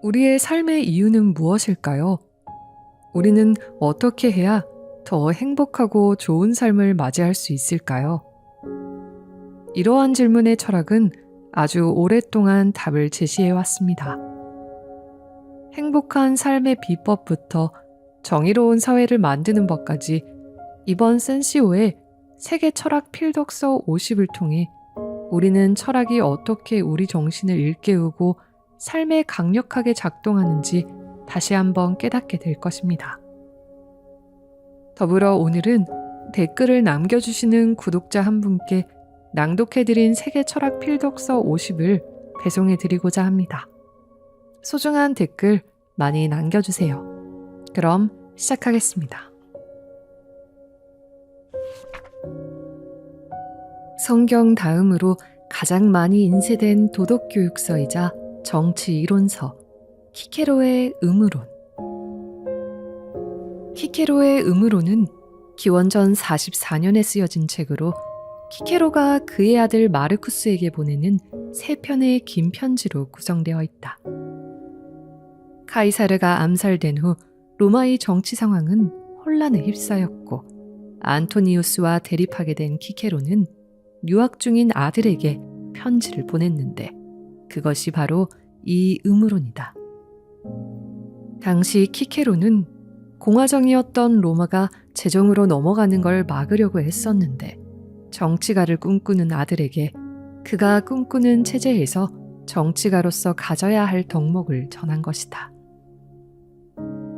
우리의 삶의 이유는 무엇일까요? 우리는 어떻게 해야 더 행복하고 좋은 삶을 맞이할 수 있을까요? 이러한 질문의 철학은 아주 오랫동안 답을 제시해 왔습니다. 행복한 삶의 비법부터 정의로운 사회를 만드는 법까지 이번 센시오의 세계 철학 필독서 50을 통해 우리는 철학이 어떻게 우리 정신을 일깨우고 삶에 강력하게 작동하는지 다시 한번 깨닫게 될 것입니다. 더불어 오늘은 댓글을 남겨주시는 구독자 한 분께 낭독해드린 세계 철학 필독서 50을 배송해드리고자 합니다. 소중한 댓글 많이 남겨주세요. 그럼 시작하겠습니다. 성경 다음으로 가장 많이 인쇄된 도덕교육서이자 정치 이론서, 키케로의 의무론. 키케로의 의무론은 기원전 44년에 쓰여진 책으로 키케로가 그의 아들 마르쿠스에게 보내는 3편의 긴 편지로 구성되어 있다. 카이사르가 암살된 후 로마의 정치 상황은 혼란에 휩싸였고 안토니우스와 대립하게 된 키케로는 유학 중인 아들에게 편지를 보냈는데 그것이 바로 이 의무론이다. 당시 키케로는 공화정이었던 로마가 제정으로 넘어가는 걸 막으려고 했었는데 정치가를 꿈꾸는 아들에게 그가 꿈꾸는 체제에서 정치가로서 가져야 할 덕목을 전한 것이다.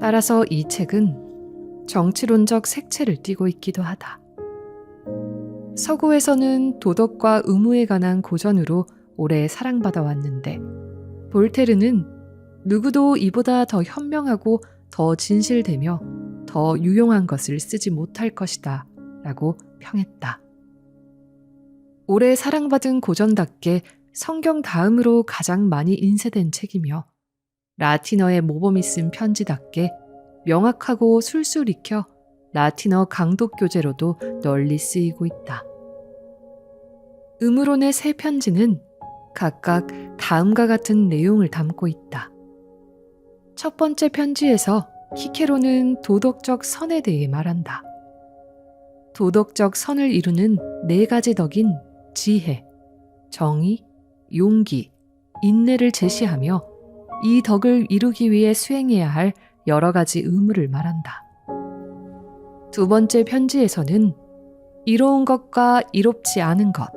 따라서 이 책은 정치론적 색채를 띠고 있기도 하다. 서구에서는 도덕과 의무에 관한 고전으로 오래 사랑받아 왔는데 볼테르는 누구도 이보다 더 현명하고 더 진실되며 더 유용한 것을 쓰지 못할 것이다 라고 평했다. 오래 사랑받은 고전답게 성경 다음으로 가장 많이 인쇄된 책이며 라틴어의 모범이 쓴 편지답게 명확하고 술술 익혀 라틴어 강독 교재로도 널리 쓰이고 있다. 의무론의 3편지는 각각 다음과 같은 내용을 담고 있다. 첫 번째 편지에서 키케로는 도덕적 선에 대해 말한다. 도덕적 선을 이루는 4가지 덕인 지혜, 정의, 용기, 인내를 제시하며 이 덕을 이루기 위해 수행해야 할 여러 가지 의무를 말한다. 두 번째 편지에서는 이로운 것과 이롭지 않은 것,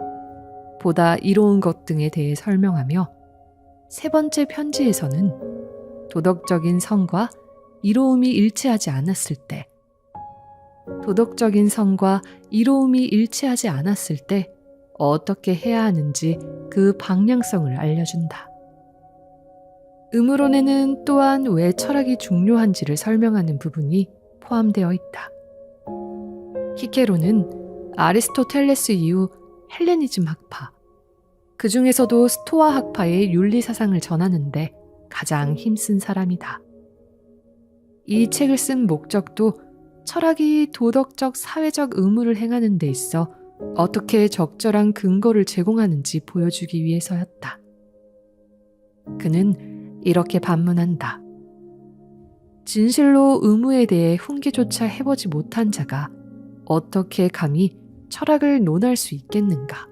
보다 이로운 것 등에 대해 설명하며 세 번째 편지에서는 도덕적인 선과 이로움이 일치하지 않았을 때, 도덕적인 선과 이로움이 일치하지 않았을 때 어떻게 해야 하는지 그 방향성을 알려준다. 의무론에는 또한 왜 철학이 중요한지를 설명하는 부분이 포함되어 있다. 키케로는 아리스토텔레스 이후 헬레니즘 학파, 그 중에서도 스토아 학파의 윤리사상을 전하는데 가장 힘쓴 사람이다. 이 책을 쓴 목적도 철학이 도덕적 사회적 의무를 행하는 데 있어 어떻게 적절한 근거를 제공하는지 보여주기 위해서였다. 그는 이렇게 반문한다. 진실로 의무에 대해 훈계조차 해보지 못한 자가 어떻게 감히 철학을 논할 수 있겠는가?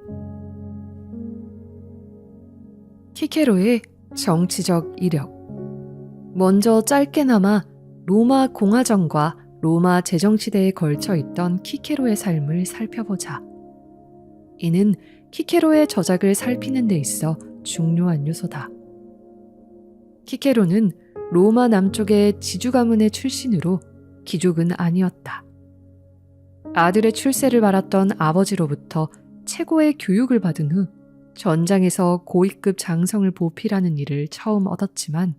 키케로의 정치적 이력. 먼저 짧게나마 로마 공화정과 로마 제정시대에 걸쳐 있던 키케로의 삶을 살펴보자. 이는 키케로의 저작을 살피는 데 있어 중요한 요소다. 키케로는 로마 남쪽의 지주 가문의 출신으로 귀족은 아니었다. 아들의 출세를 바랐던 아버지로부터 최고의 교육을 받은 후 전장에서 고위급 장성을 보필하는 일을 처음 얻었지만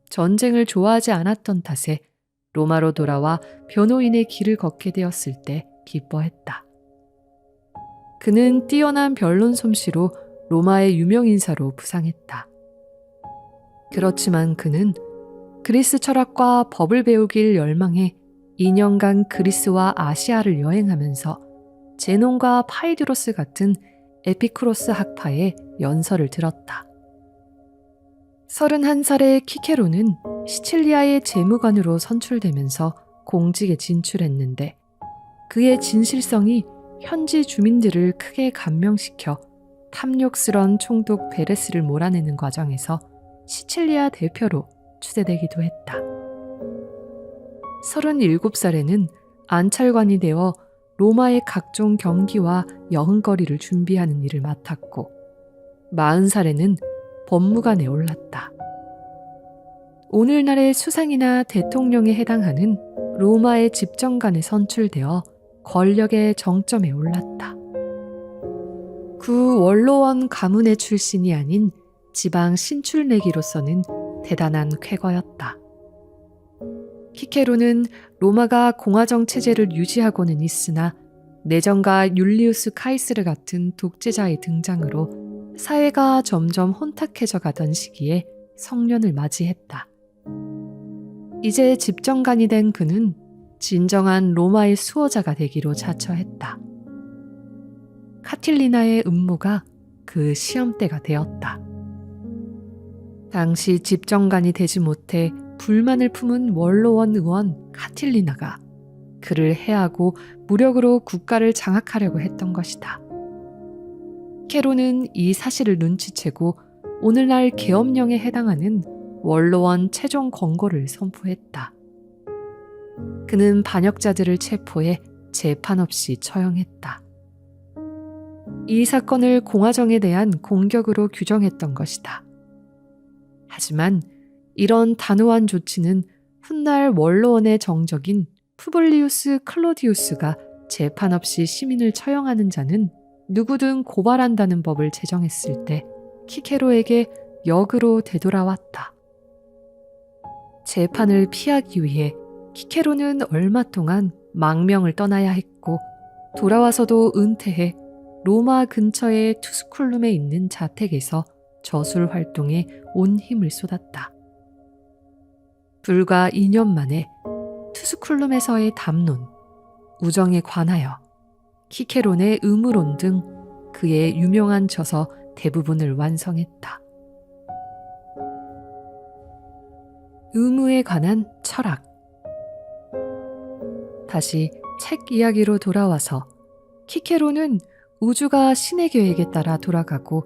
전쟁을 좋아하지 않았던 탓에 로마로 돌아와 변호인의 길을 걷게 되었을 때 기뻐했다. 그는 뛰어난 변론 솜씨로 로마의 유명 인사로 부상했다. 그렇지만 그는 그리스 철학과 법을 배우길 열망해 2년간 그리스와 아시아를 여행하면서 제논과 파이디로스 같은 에피쿠로스 학파의 연설을 들었다. 31살의 키케로는 시칠리아의 재무관으로 선출되면서 공직에 진출했는데 그의 진실성이 현지 주민들을 크게 감명시켜 탐욕스런 총독 베레스를 몰아내는 과정에서 시칠리아 대표로 추대되기도 했다. 37살에는 안찰관이 되어 로마의 각종 경기와 여흥거리를 준비하는 일을 맡았고 40살에는 법무관에 올랐다. 오늘날의 수상이나 대통령에 해당하는 로마의 집정관에 선출되어 권력의 정점에 올랐다. 원로원 가문의 출신이 아닌 지방 신출내기로서는 대단한 쾌거였다. 키케로는 로마가 공화정 체제를 유지하고는 있으나 내정가 율리우스 카이스르 같은 독재자의 등장으로 사회가 점점 혼탁해져 가던 시기에 성년을 맞이했다. 이제 집정관이 된 그는 진정한 로마의 수호자가 되기로 자처했다. 카틸리나의 음모가 그 시험대가 되었다. 당시 집정관이 되지 못해 불만을 품은 원로원 의원 카틸리나가 그를 해하고 무력으로 국가를 장악하려고 했던 것이다. 키케로는 이 사실을 눈치채고 오늘날 계엄령에 해당하는 원로원 최종 권고를 선포했다. 그는 반역자들을 체포해 재판 없이 처형했다. 이 사건을 공화정에 대한 공격으로 규정했던 것이다. 하지만 이런 단호한 조치는 훗날 원로원의 정적인 푸블리우스 클로디우스가 재판 없이 시민을 처형하는 자는 누구든 고발한다는 법을 제정했을 때 키케로에게 역으로 되돌아왔다. 재판을 피하기 위해 키케로는 얼마 동안 망명을 떠나야 했고 돌아와서도 은퇴해 로마 근처의 투스쿨룸에 있는 자택에서 저술 활동에 온 힘을 쏟았다. 불과 2년 만에 투스쿨룸에서의 담론, 우정에 관하여, 키케론의 의무론 등 그의 유명한 저서 대부분을 완성했다. 의무에 관한 철학. 다시 책 이야기로 돌아와서 키케로는 우주가 신의 계획에 따라 돌아가고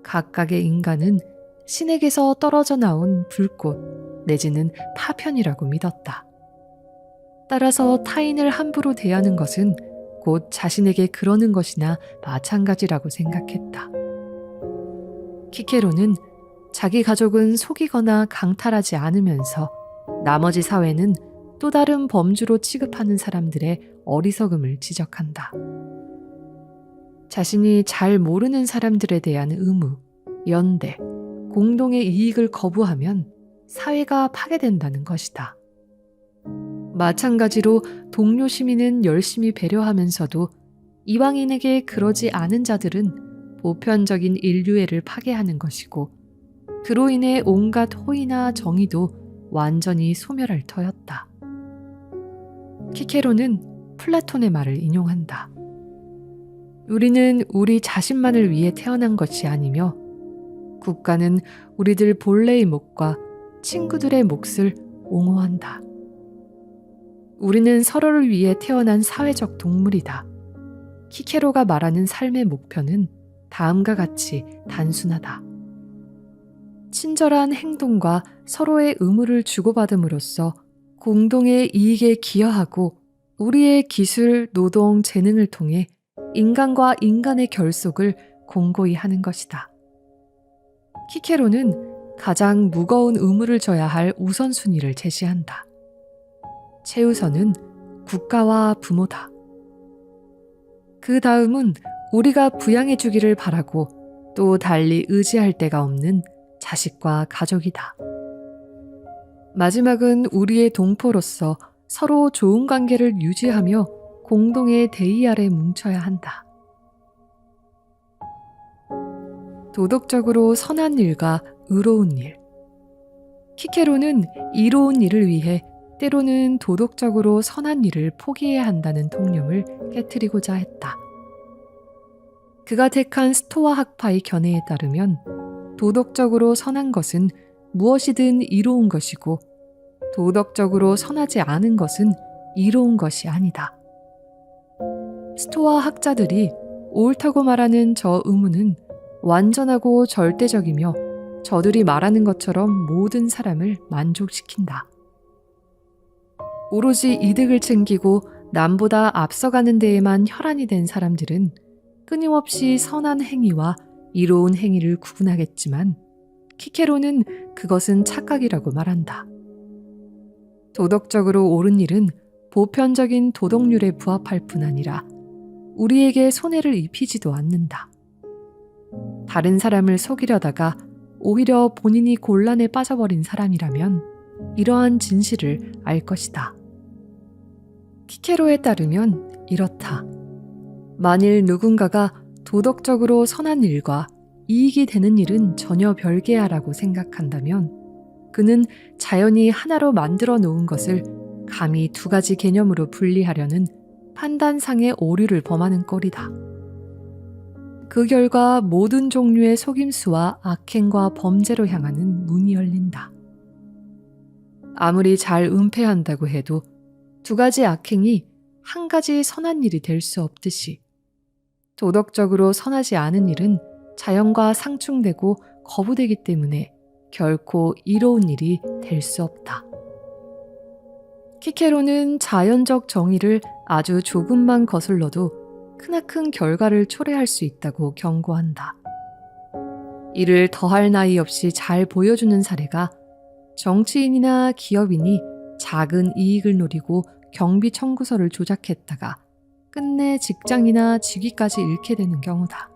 각각의 인간은 신에게서 떨어져 나온 불꽃 내지는 파편이라고 믿었다. 따라서 타인을 함부로 대하는 것은 곧 자신에게 그러는 것이나 마찬가지라고 생각했다. 키케로는 자기 가족은 속이거나 강탈하지 않으면서 나머지 사회는 또 다른 범주로 취급하는 사람들의 어리석음을 지적한다. 자신이 잘 모르는 사람들에 대한 의무, 연대, 공동의 이익을 거부하면 사회가 파괴된다는 것이다. 마찬가지로 동료 시민은 열심히 배려하면서도 이방인에게 그러지 않은 자들은 보편적인 인류애를 파괴하는 것이고 그로 인해 온갖 호의나 정의도 완전히 소멸할 터였다. 키케로는 플라톤의 말을 인용한다. 우리는 우리 자신만을 위해 태어난 것이 아니며 국가는 우리들 본래의 몫과 친구들의 몫을 옹호한다. 우리는 서로를 위해 태어난 사회적 동물이다. 키케로가 말하는 삶의 목표는 다음과 같이 단순하다. 친절한 행동과 서로의 의무를 주고받음으로써 공동의 이익에 기여하고 우리의 기술, 노동, 재능을 통해 인간과 인간의 결속을 공고히 하는 것이다. 키케로는 가장 무거운 의무를 져야 할 우선순위를 제시한다. 최우선은 국가와 부모다. 그 다음은 우리가 부양해 주기를 바라고 또 달리 의지할 데가 없는 자식과 가족이다. 마지막은 우리의 동포로서 서로 좋은 관계를 유지하며 공동의 대의 아래 뭉쳐야 한다. 도덕적으로 선한 일과 의로운 일. 키케로는 이로운 일을 위해 때로는 도덕적으로 선한 일을 포기해야 한다는 통념을 깨트리고자 했다. 그가 택한 스토아 학파의 견해에 따르면 도덕적으로 선한 것은 무엇이든 이로운 것이고 도덕적으로 선하지 않은 것은 이로운 것이 아니다. 스토아 학자들이 옳다고 말하는 저 의무는 완전하고 절대적이며 저들이 말하는 것처럼 모든 사람을 만족시킨다. 오로지 이득을 챙기고 남보다 앞서가는 데에만 혈안이 된 사람들은 끊임없이 선한 행위와 이로운 행위를 구분하겠지만 키케로는 그것은 착각이라고 말한다. 도덕적으로 옳은 일은 보편적인 도덕률에 부합할 뿐 아니라 우리에게 손해를 입히지도 않는다. 다른 사람을 속이려다가 오히려 본인이 곤란에 빠져버린 사람이라면 이러한 진실을 알 것이다. 키케로에 따르면 이렇다. 만일 누군가가 도덕적으로 선한 일과 이익이 되는 일은 전혀 별개야라고 생각한다면 그는 자연이 하나로 만들어 놓은 것을 감히 두 가지 개념으로 분리하려는 판단상의 오류를 범하는 꼴이다. 그 결과 모든 종류의 속임수와 악행과 범죄로 향하는 문이 열린다. 아무리 잘 은폐한다고 해도 두 가지 악행이 한 가지 선한 일이 될 수 없듯이 도덕적으로 선하지 않은 일은 자연과 상충되고 거부되기 때문에 결코 이로운 일이 될 수 없다. 키케로는 자연적 정의를 아주 조금만 거슬러도 크나큰 결과를 초래할 수 있다고 경고한다. 이를 더할 나위 없이 잘 보여주는 사례가 정치인이나 기업인이 작은 이익을 노리고 경비 청구서를 조작했다가 끝내 직장이나 직위까지 잃게 되는 경우다.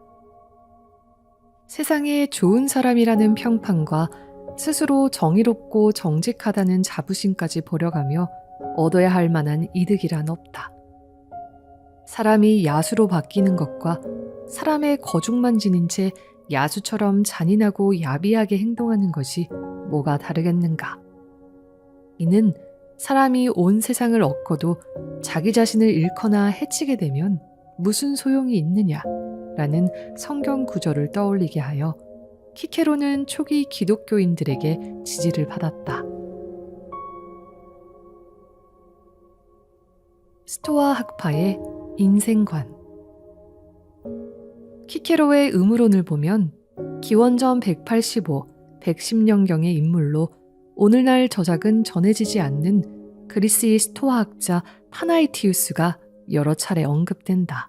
세상에 좋은 사람이라는 평판과 스스로 정의롭고 정직하다는 자부심까지 버려가며 얻어야 할 만한 이득이란 없다. 사람이 야수로 바뀌는 것과 사람의 거죽만 지닌 채 야수처럼 잔인하고 야비하게 행동하는 것이 뭐가 다르겠는가? 이는 사람이 온 세상을 얻고도 자기 자신을 잃거나 해치게 되면 무슨 소용이 있느냐라는 성경 구절을 떠올리게 하여 키케로는 초기 기독교인들에게 지지를 받았다. 스토아 학파의 인생관. 키케로의 의무론을 보면 기원전 185, 110년경의 인물로 오늘날 저작은 전해지지 않는 그리스의 스토아학자 파나이티우스가 여러 차례 언급된다.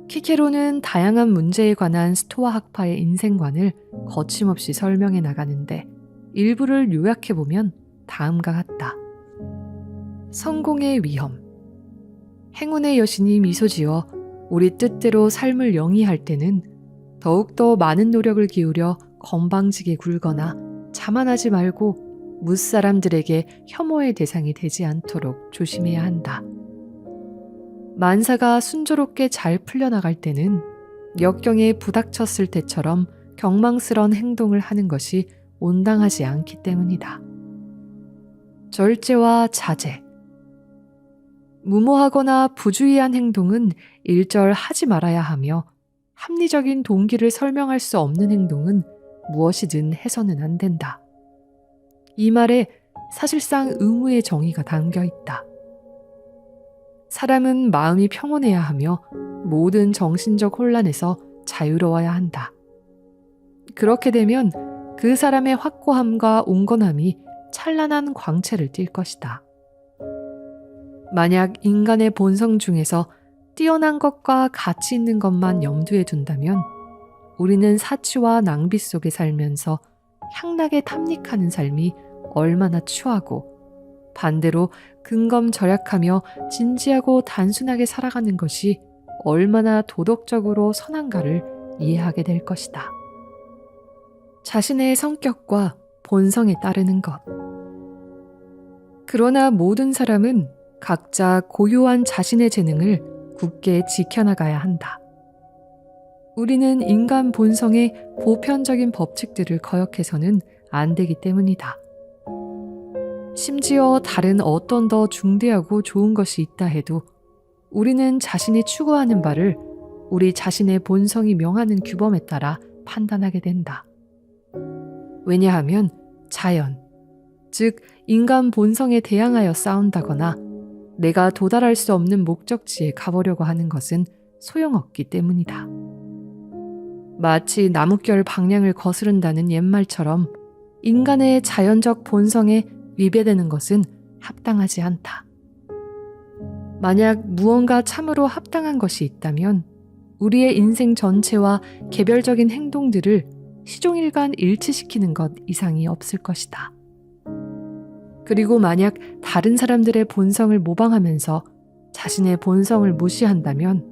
키케로는 다양한 문제에 관한 스토아 학파의 인생관을 거침없이 설명해 나가는데 일부를 요약해보면 다음과 같다. 성공의 위험. 행운의 여신이 미소 지어 우리 뜻대로 삶을 영위할 때는 더욱더 많은 노력을 기울여 건방지게 굴거나 자만하지 말고 무사람들에게 혐오의 대상이 되지 않도록 조심해야 한다. 만사가 순조롭게 잘 풀려나갈 때는 역경에 부닥쳤을 때처럼 경망스러운 행동을 하는 것이 온당하지 않기 때문이다. 절제와 자제. 무모하거나 부주의한 행동은 일절 하지 말아야 하며 합리적인 동기를 설명할 수 없는 행동은 무엇이든 해서는 안 된다. 이 말에 사실상 의무의 정의가 담겨 있다. 사람은 마음이 평온해야 하며 모든 정신적 혼란에서 자유로워야 한다. 그렇게 되면 그 사람의 확고함과 온건함이 찬란한 광채를 띨 것이다. 만약 인간의 본성 중에서 뛰어난 것과 가치 있는 것만 염두에 둔다면 우리는 사치와 낭비 속에 살면서 향락에 탐닉하는 삶이 얼마나 추하고 반대로 근검절약하며 진지하고 단순하게 살아가는 것이 얼마나 도덕적으로 선한가를 이해하게 될 것이다. 자신의 성격과 본성에 따르는 것. 그러나 모든 사람은 각자 고유한 자신의 재능을 굳게 지켜나가야 한다. 우리는 인간 본성의 보편적인 법칙들을 거역해서는 안 되기 때문이다. 심지어 다른 어떤 더 중대하고 좋은 것이 있다 해도 우리는 자신이 추구하는 바를 우리 자신의 본성이 명하는 규범에 따라 판단하게 된다. 왜냐하면 자연, 즉 인간 본성에 대항하여 싸운다거나 내가 도달할 수 없는 목적지에 가보려고 하는 것은 소용없기 때문이다. 마치 나뭇결 방향을 거스른다는 옛말처럼 인간의 자연적 본성에 위배되는 것은 합당하지 않다. 만약 무언가 참으로 합당한 것이 있다면 우리의 인생 전체와 개별적인 행동들을 시종일관 일치시키는 것 이상이 없을 것이다. 그리고 만약 다른 사람들의 본성을 모방하면서 자신의 본성을 무시한다면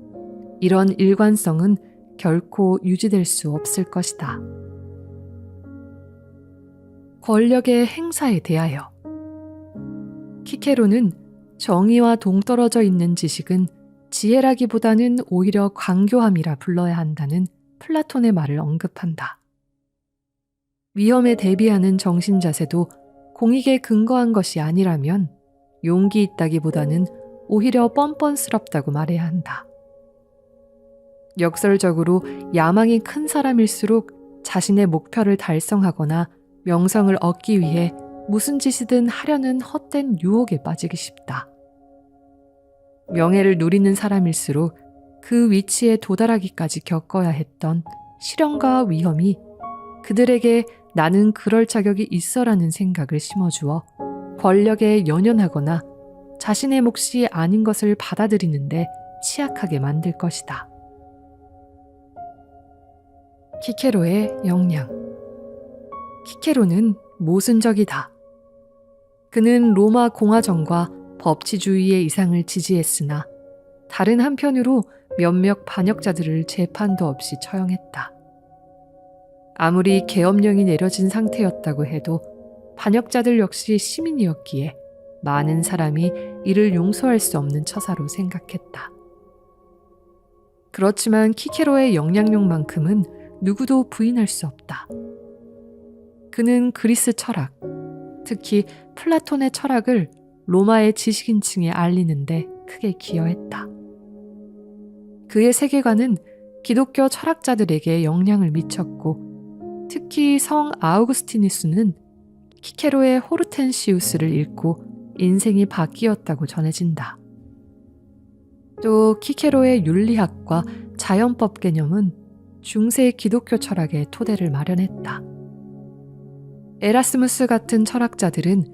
이런 일관성은 결코 유지될 수 없을 것이다. 권력의 행사에 대하여 키케로는 정의와 동떨어져 있는 지식은 지혜라기보다는 오히려 광교함이라 불러야 한다는 플라톤의 말을 언급한다. 위험에 대비하는 정신 자세도 공익에 근거한 것이 아니라면 용기 있다기보다는 오히려 뻔뻔스럽다고 말해야 한다. 역설적으로 야망이 큰 사람일수록 자신의 목표를 달성하거나 명성을 얻기 위해 무슨 짓이든 하려는 헛된 유혹에 빠지기 쉽다. 명예를 누리는 사람일수록 그 위치에 도달하기까지 겪어야 했던 시련과 위험이 그들에게 나는 그럴 자격이 있어라는 생각을 심어주어 권력에 연연하거나 자신의 몫이 아닌 것을 받아들이는데 취약하게 만들 것이다. 키케로의 역량. 키케로는 모순적이다. 그는 로마 공화정과 법치주의의 이상을 지지했으나 다른 한편으로 몇몇 반역자들을 재판도 없이 처형했다. 아무리 계엄령이 내려진 상태였다고 해도 반역자들 역시 시민이었기에 많은 사람이 이를 용서할 수 없는 처사로 생각했다. 그렇지만 키케로의 영향력만큼은 누구도 부인할 수 없다. 그는 그리스 철학, 특히 플라톤의 철학을 로마의 지식인층에 알리는데 크게 기여했다. 그의 세계관은 기독교 철학자들에게 영향을 미쳤고 특히 성 아우구스티누스는 키케로의 호르텐시우스를 읽고 인생이 바뀌었다고 전해진다. 또 키케로의 윤리학과 자연법 개념은 중세 기독교 철학의 토대를 마련했다. 에라스무스 같은 철학자들은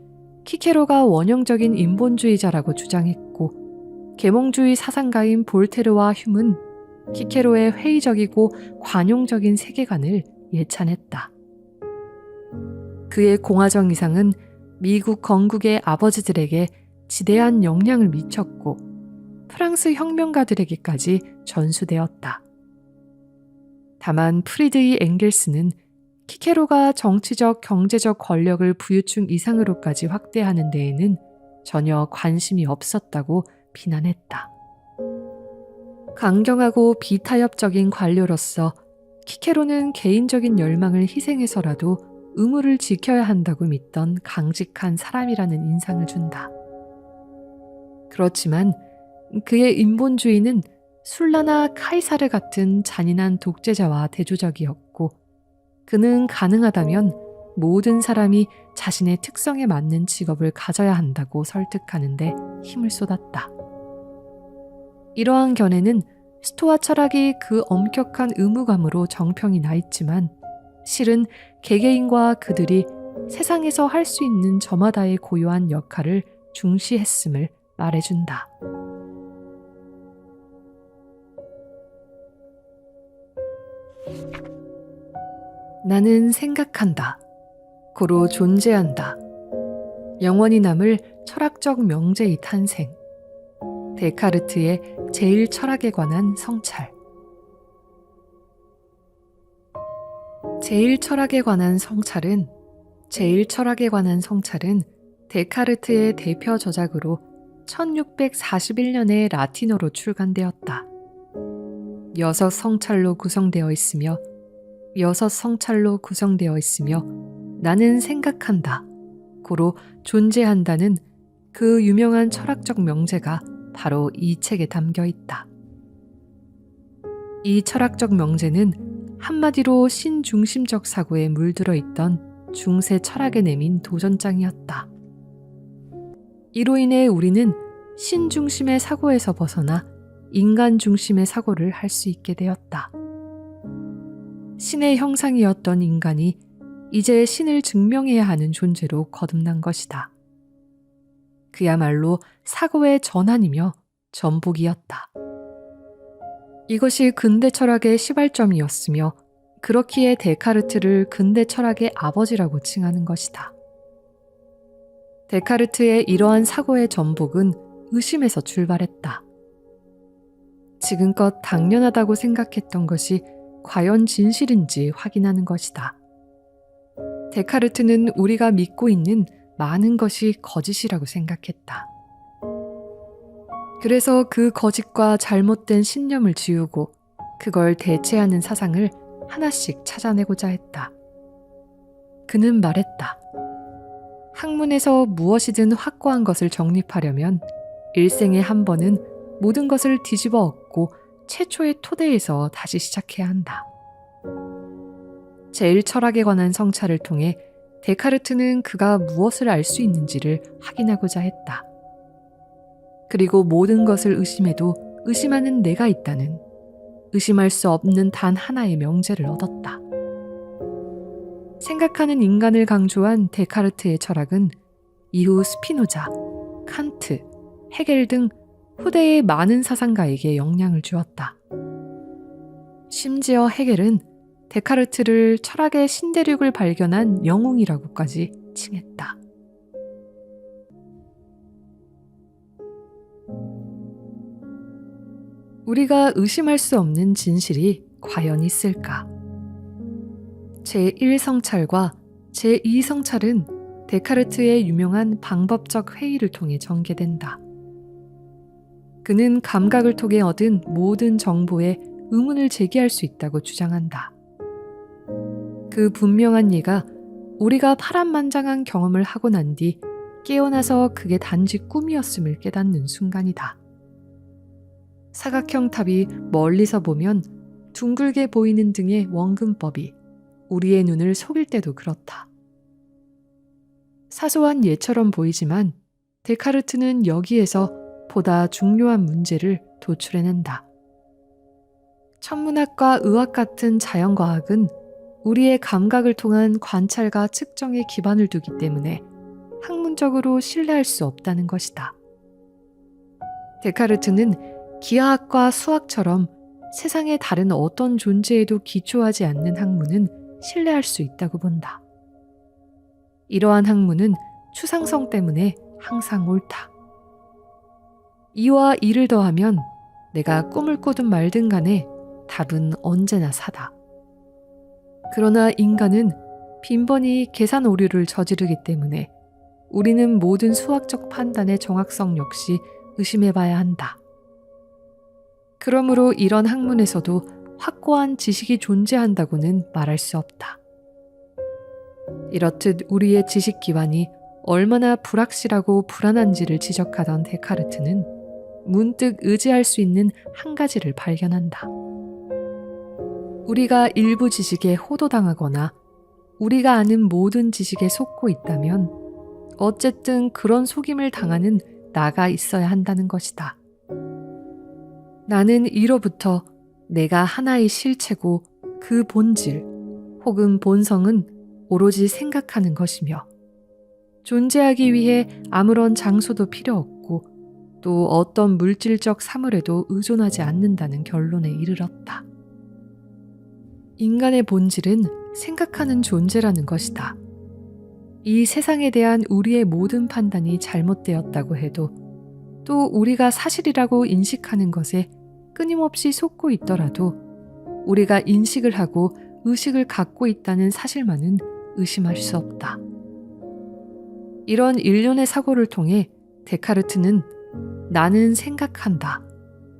키케로가 원형적인 인본주의자라고 주장했고 계몽주의 사상가인 볼테르와 흉은 키케로의 회의적이고 관용적인 세계관을 예찬했다. 그의 공화정 이상은 미국 건국의 아버지들에게 지대한 영향을 미쳤고 프랑스 혁명가들에게까지 전수되었다. 다만 프리드리 엥겔스는 키케로가 정치적, 경제적 권력을 부유층 이상으로까지 확대하는 데에는 전혀 관심이 없었다고 비난했다. 강경하고 비타협적인 관료로서 키케로는 개인적인 열망을 희생해서라도 의무를 지켜야 한다고 믿던 강직한 사람이라는 인상을 준다. 그렇지만 그의 인본주의는 술라나 카이사르 같은 잔인한 독재자와 대조적이었고 그는 가능하다면 모든 사람이 자신의 특성에 맞는 직업을 가져야 한다고 설득하는데 힘을 쏟았다. 이러한 견해는 스토아 철학이 그 엄격한 의무감으로 정평이 나 있지만 실은 개개인과 그들이 세상에서 할 수 있는 저마다의 고유한 역할을 중시했음을 말해준다. 나는 생각한다. 고로 존재한다. 영원히 남을 철학적 명제의 탄생. 데카르트의 제일 철학에 관한 성찰. 제일 철학에 관한 성찰은 데카르트의 대표 저작으로 1641년에 라틴어로 출간되었다. 여섯 성찰로 구성되어 있으며 여섯 성찰로 구성되어 있으며 나는 생각한다. 고로 존재한다는 그 유명한 철학적 명제가 바로 이 책에 담겨 있다. 이 철학적 명제는 한마디로 신중심적 사고에 물들어 있던 중세 철학에 내민 도전장이었다. 이로 인해 우리는 신중심의 사고에서 벗어나 인간 중심의 사고를 할 수 있게 되었다. 신의 형상이었던 인간이 이제 신을 증명해야 하는 존재로 거듭난 것이다. 그야말로 사고의 전환이며 전복이었다. 이것이 근대 철학의 시발점이었으며 그렇기에 데카르트를 근대 철학의 아버지라고 칭하는 것이다. 데카르트의 이러한 사고의 전복은 의심에서 출발했다. 지금껏 당연하다고 생각했던 것이 과연 진실인지 확인하는 것이다. 데카르트는 우리가 믿고 있는 많은 것이 거짓이라고 생각했다. 그래서 그 거짓과 잘못된 신념을 지우고 그걸 대체하는 사상을 하나씩 찾아내고자 했다. 그는 말했다. 학문에서 무엇이든 확고한 것을 정립하려면 일생에 한 번은 모든 것을 뒤집어 엎고 최초의 토대에서 다시 시작해야 한다. 제1철학에 관한 성찰을 통해 데카르트는 그가 무엇을 알 수 있는지를 확인하고자 했다. 그리고 모든 것을 의심해도 의심하는 내가 있다는 의심할 수 없는 단 하나의 명제를 얻었다. 생각하는 인간을 강조한 데카르트의 철학은 이후 스피노자, 칸트, 헤겔 등 후대의 많은 사상가에게 영향을 주었다. 심지어 헤겔은 데카르트를 철학의 신대륙을 발견한 영웅이라고까지 칭했다. 우리가 의심할 수 없는 진실이 과연 있을까? 제1성찰과 제2성찰은 데카르트의 유명한 방법적 회의를 통해 전개된다. 그는 감각을 통해 얻은 모든 정보에 의문을 제기할 수 있다고 주장한다. 그 분명한 예가 우리가 파란만장한 경험을 하고 난 뒤 깨어나서 그게 단지 꿈이었음을 깨닫는 순간이다. 사각형 탑이 멀리서 보면 둥글게 보이는 등의 원근법이 우리의 눈을 속일 때도 그렇다. 사소한 예처럼 보이지만 데카르트는 여기에서 보다 중요한 문제를 도출해낸다. 천문학과 의학 같은 자연과학은 우리의 감각을 통한 관찰과 측정에 기반을 두기 때문에 학문적으로 신뢰할 수 없다는 것이다. 데카르트는 기하학과 수학처럼 세상의 다른 어떤 존재에도 기초하지 않는 학문은 신뢰할 수 있다고 본다. 이러한 학문은 추상성 때문에 항상 옳다. 이와 이를 더하면 내가 꿈을 꾸든 말든 간에 답은 언제나 사다. 그러나 인간은 빈번히 계산 오류를 저지르기 때문에 우리는 모든 수학적 판단의 정확성 역시 의심해봐야 한다. 그러므로 이런 학문에서도 확고한 지식이 존재한다고는 말할 수 없다. 이렇듯 우리의 지식 기반이 얼마나 불확실하고 불안한지를 지적하던 데카르트는 문득 의지할 수 있는 한 가지를 발견한다. 우리가 일부 지식에 호도당하거나 우리가 아는 모든 지식에 속고 있다면 어쨌든 그런 속임을 당하는 나가 있어야 한다는 것이다. 나는 이로부터 내가 하나의 실체고 그 본질 혹은 본성은 오로지 생각하는 것이며 존재하기 위해 아무런 장소도 필요 없고 또 어떤 물질적 사물에도 의존하지 않는다는 결론에 이르렀다. 인간의 본질은 생각하는 존재라는 것이다. 이 세상에 대한 우리의 모든 판단이 잘못되었다고 해도 또 우리가 사실이라고 인식하는 것에 끊임없이 속고 있더라도 우리가 인식을 하고 의식을 갖고 있다는 사실만은 의심할 수 없다. 이런 일련의 사고를 통해 데카르트는 나는 생각한다,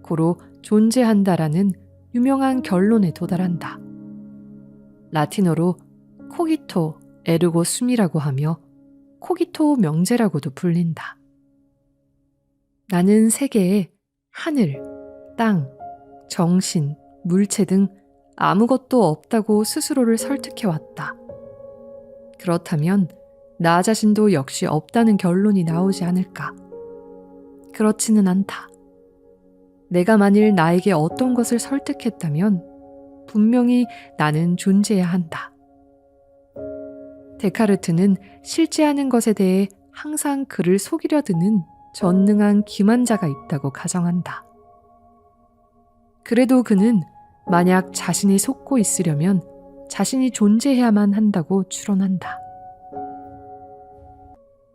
고로 존재한다라는 유명한 결론에 도달한다. 라틴어로 코기토 에르고 숨이라고 하며 코기토 명제라고도 불린다. 나는 세계에 하늘, 땅, 정신, 물체 등 아무것도 없다고 스스로를 설득해왔다. 그렇다면 나 자신도 역시 없다는 결론이 나오지 않을까? 그렇지는 않다. 내가 만일 나에게 어떤 것을 설득했다면 분명히 나는 존재해야 한다. 데카르트는 실제하는 것에 대해 항상 그를 속이려 드는 전능한 기만자가 있다고 가정한다. 그래도 그는 만약 자신이 속고 있으려면 자신이 존재해야만 한다고 추론한다.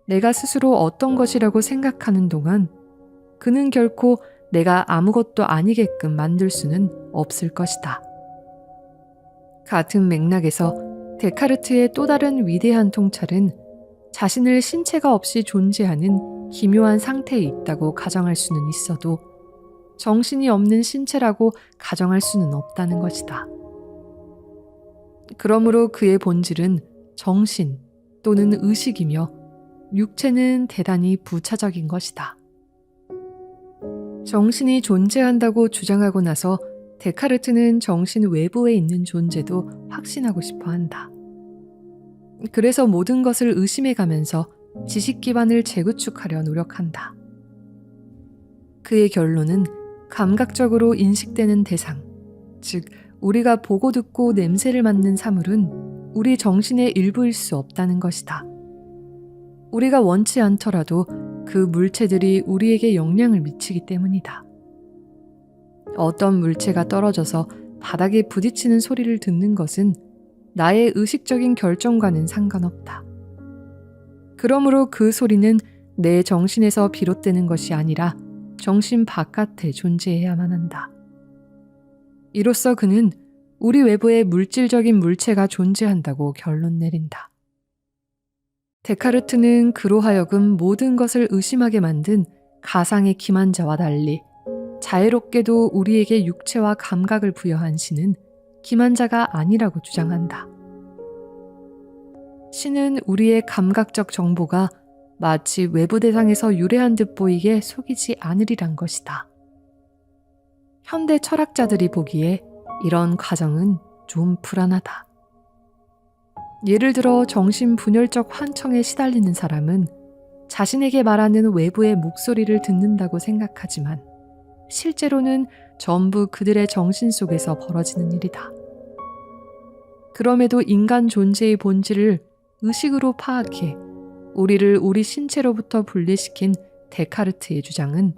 내가 스스로 어떤 것이라고 생각하는 동안 그는 결코 내가 아무것도 아니게끔 만들 수는 없을 것이다. 같은 맥락에서 데카르트의 또 다른 위대한 통찰은 자신을 신체가 없이 존재하는 기묘한 상태에 있다고 가정할 수는 있어도 정신이 없는 신체라고 가정할 수는 없다는 것이다. 그러므로 그의 본질은 정신 또는 의식이며 육체는 대단히 부차적인 것이다. 정신이 존재한다고 주장하고 나서 데카르트는 정신 외부에 있는 존재도 확신하고 싶어 한다. 그래서 모든 것을 의심해가면서 지식 기반을 재구축하려 노력한다. 그의 결론은 감각적으로 인식되는 대상, 즉 우리가 보고 듣고 냄새를 맡는 사물은 우리 정신의 일부일 수 없다는 것이다. 우리가 원치 않더라도 그 물체들이 우리에게 영향을 미치기 때문이다. 어떤 물체가 떨어져서 바닥에 부딪히는 소리를 듣는 것은 나의 의식적인 결정과는 상관없다. 그러므로 그 소리는 내 정신에서 비롯되는 것이 아니라 정신 바깥에 존재해야만 한다. 이로써 그는 우리 외부에 물질적인 물체가 존재한다고 결론 내린다. 데카르트는 그로 하여금 모든 것을 의심하게 만든 가상의 기만자와 달리 자애롭게도 우리에게 육체와 감각을 부여한 신은 기만자가 아니라고 주장한다. 신은 우리의 감각적 정보가 마치 외부 대상에서 유래한 듯 보이게 속이지 않으리란 것이다. 현대 철학자들이 보기에 이런 과정은 좀 불안하다. 예를 들어 정신분열적 환청에 시달리는 사람은 자신에게 말하는 외부의 목소리를 듣는다고 생각하지만 실제로는 전부 그들의 정신 속에서 벌어지는 일이다. 그럼에도 인간 존재의 본질을 의식으로 파악해 우리를 우리 신체로부터 분리시킨 데카르트의 주장은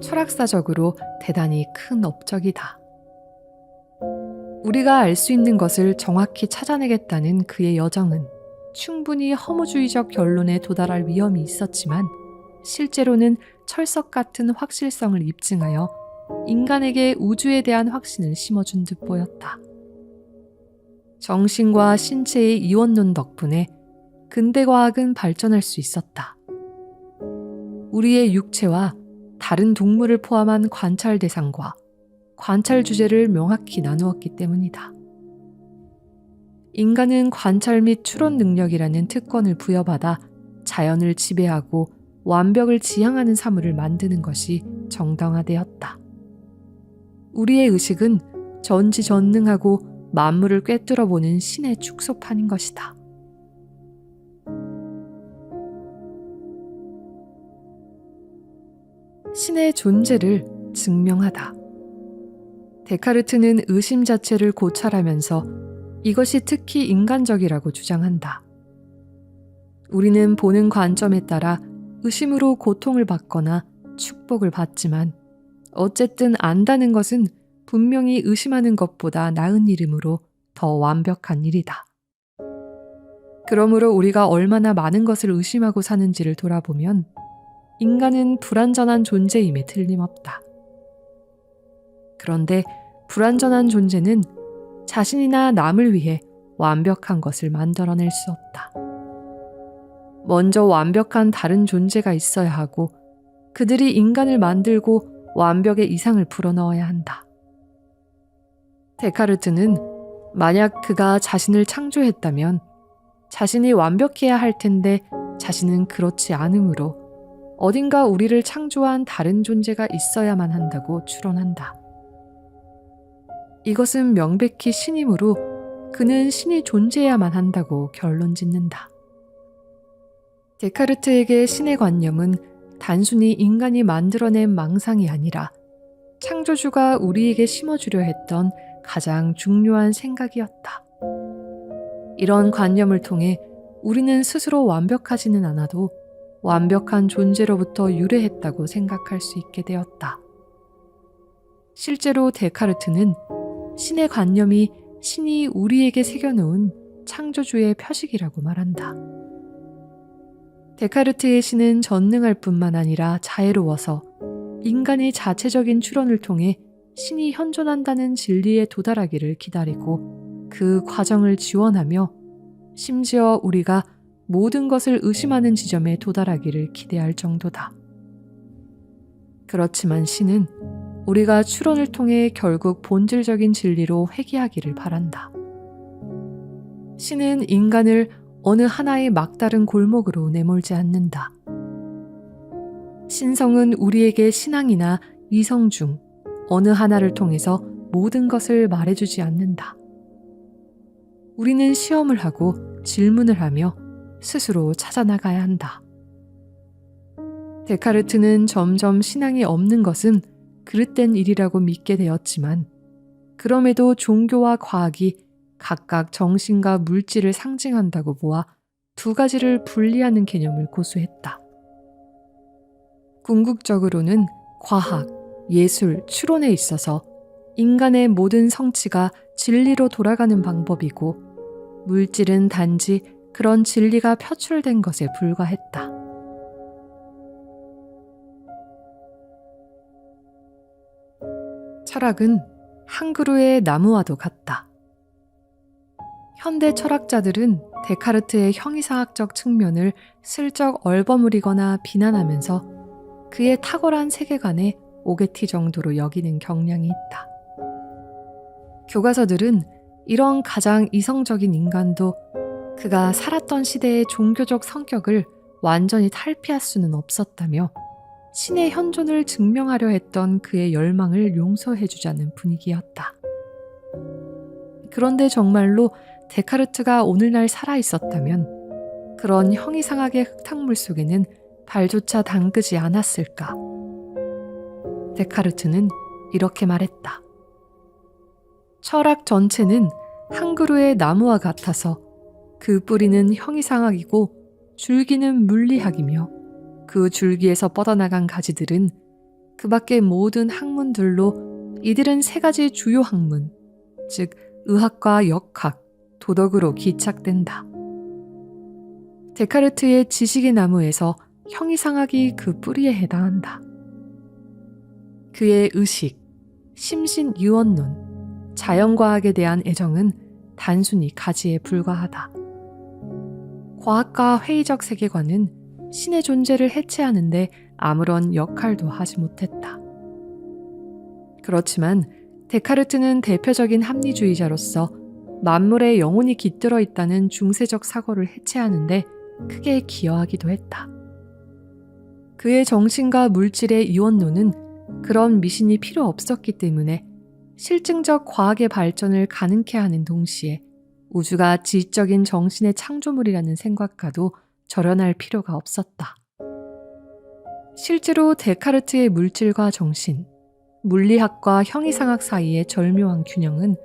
철학사적으로 대단히 큰 업적이다. 우리가 알 수 있는 것을 정확히 찾아내겠다는 그의 여정은 충분히 허무주의적 결론에 도달할 위험이 있었지만 실제로는 철석 같은 확실성을 입증하여 인간에게 우주에 대한 확신을 심어준 듯 보였다. 정신과 신체의 이원론 덕분에 근대과학은 발전할 수 있었다. 우리의 육체와 다른 동물을 포함한 관찰 대상과 관찰 주제를 명확히 나누었기 때문이다. 인간은 관찰 및 추론 능력이라는 특권을 부여받아 자연을 지배하고 완벽을 지향하는 사물을 만드는 것이 정당화되었다. 우리의 의식은 전지전능하고 만물을 꿰뚫어 보는 신의 축소판인 것이다. 신의 존재를 증명하다. 데카르트는 의심 자체를 고찰하면서 이것이 특히 인간적이라고 주장한다. 우리는 보는 관점에 따라 의심으로 고통을 받거나 축복을 받지만 어쨌든 안다는 것은 분명히 의심하는 것보다 나은 일이므로 더 완벽한 일이다. 그러므로 우리가 얼마나 많은 것을 의심하고 사는지를 돌아보면 인간은 불완전한 존재임에 틀림없다. 그런데 불완전한 존재는 자신이나 남을 위해 완벽한 것을 만들어낼 수 없다. 먼저 완벽한 다른 존재가 있어야 하고 그들이 인간을 만들고 완벽의 이상을 불어넣어야 한다. 데카르트는 만약 그가 자신을 창조했다면 자신이 완벽해야 할 텐데 자신은 그렇지 않으므로 어딘가 우리를 창조한 다른 존재가 있어야만 한다고 추론한다. 이것은 명백히 신이므로 그는 신이 존재해야만 한다고 결론 짓는다. 데카르트에게 신의 관념은 단순히 인간이 만들어낸 망상이 아니라 창조주가 우리에게 심어주려 했던 가장 중요한 생각이었다. 이런 관념을 통해 우리는 스스로 완벽하지는 않아도 완벽한 존재로부터 유래했다고 생각할 수 있게 되었다. 실제로 데카르트는 신의 관념이 신이 우리에게 새겨놓은 창조주의 표식이라고 말한다. 데카르트의 신은 전능할 뿐만 아니라 자애로워서 인간의 자체적인 추론을 통해 신이 현존한다는 진리에 도달하기를 기다리고 그 과정을 지원하며 심지어 우리가 모든 것을 의심하는 지점에 도달하기를 기대할 정도다. 그렇지만 신은 우리가 추론을 통해 결국 본질적인 진리로 회귀하기를 바란다. 신은 인간을 어느 하나의 막다른 골목으로 내몰지 않는다. 신성은 우리에게 신앙이나 이성 중 어느 하나를 통해서 모든 것을 말해주지 않는다. 우리는 시험을 하고 질문을 하며 스스로 찾아나가야 한다. 데카르트는 점점 신앙이 없는 것은 그릇된 일이라고 믿게 되었지만 그럼에도 종교와 과학이 각각 정신과 물질을 상징한다고 보아 두 가지를 분리하는 개념을 고수했다. 궁극적으로는 과학, 예술, 추론에 있어서 인간의 모든 성취가 진리로 돌아가는 방법이고 물질은 단지 그런 진리가 표출된 것에 불과했다. 철학은 한 그루의 나무와도 같다. 현대 철학자들은 데카르트의 형이상학적 측면을 슬쩍 얼버무리거나 비난하면서 그의 탁월한 세계관에 오게티 정도로 여기는 경향이 있다. 교과서들은 이런 가장 이성적인 인간도 그가 살았던 시대의 종교적 성격을 완전히 탈피할 수는 없었다며 신의 현존을 증명하려 했던 그의 열망을 용서해주자는 분위기였다. 그런데 정말로 데카르트가 오늘날 살아있었다면 그런 형이상학의 흙탕물 속에는 발조차 담그지 않았을까? 데카르트는 이렇게 말했다. 철학 전체는 한 그루의 나무와 같아서 그 뿌리는 형이상학이고 줄기는 물리학이며 그 줄기에서 뻗어나간 가지들은 그 밖의 모든 학문들로 이들은 세 가지 주요 학문, 즉 의학과 역학, 도덕으로 기착된다. 데카르트의 지식의 나무에서 형이상학이 그 뿌리에 해당한다. 그의 의식, 심신유언론, 자연과학에 대한 애정은 단순히 가지에 불과하다. 과학과 회의적 세계관은 신의 존재를 해체하는데 아무런 역할도 하지 못했다. 그렇지만 데카르트는 대표적인 합리주의자로서 만물에 영혼이 깃들어 있다는 중세적 사고를 해체하는데 크게 기여하기도 했다. 그의 정신과 물질의 이원론은 그런 미신이 필요 없었기 때문에 실증적 과학의 발전을 가능케 하는 동시에 우주가 지적인 정신의 창조물이라는 생각과도 절연할 필요가 없었다. 실제로 데카르트의 물질과 정신, 물리학과 형이상학 사이의 절묘한 균형은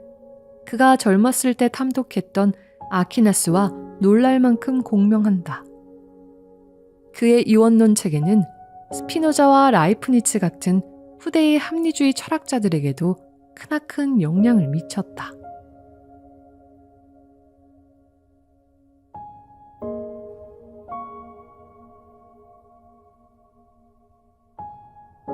그가 젊었을 때 탐독했던 아퀴나스와 놀랄 만큼 공명한다. 그의 이원론 체계는 스피노자와 라이프니츠 같은 후대의 합리주의 철학자들에게도 크나큰 영향을 미쳤다.